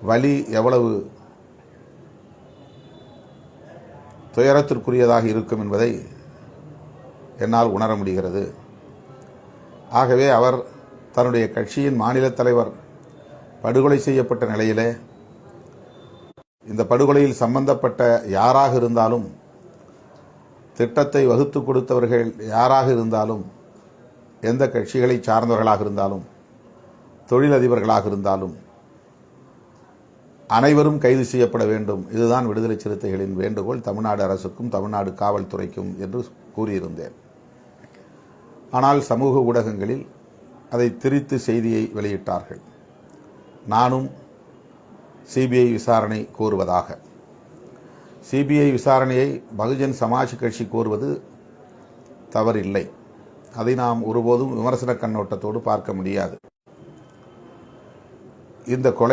வலி எவ்வளவு துயரத்திற்குரியதாக இருக்கும் என்பதை என்னால் உணர முடிகிறது. ஆகவே அவர் தன்னுடைய கட்சியின் மாநில தலைவர் படுகொலை செய்யப்பட்ட நிலையிலே இந்த படுகொலையில் சம்பந்தப்பட்ட யாராக இருந்தாலும், திட்டத்தை வகுத்து கொடுத்தவர்கள் யாராக இருந்தாலும், எந்த கட்சிகளை சார்ந்தவர்களாக இருந்தாலும், தொழிலதிபர்களாக இருந்தாலும் அனைவரும் கைது செய்யப்பட வேண்டும். இதுதான் விடுதலை சிறுத்தைகளின் வேண்டுகோள் தமிழ்நாடு அரசுக்கும் தமிழ்நாடு காவல்துறைக்கும் என்று கூறியிருந்தேன். ஆனால் சமூக ஊடகங்களில் அதை திரித்து செய்தியை வெளியிட்டார்கள். நானும் சிபிஐ விசாரணை கோருவதாக. சிபிஐ விசாரணையை பகுஜன் சமாஜ் கட்சி கோருவது தவறில்லை. அதை நாம் ஒருபோதும் விமர்சன கண்ணோட்டத்தோடு பார்க்க முடியாது. இந்த கொலை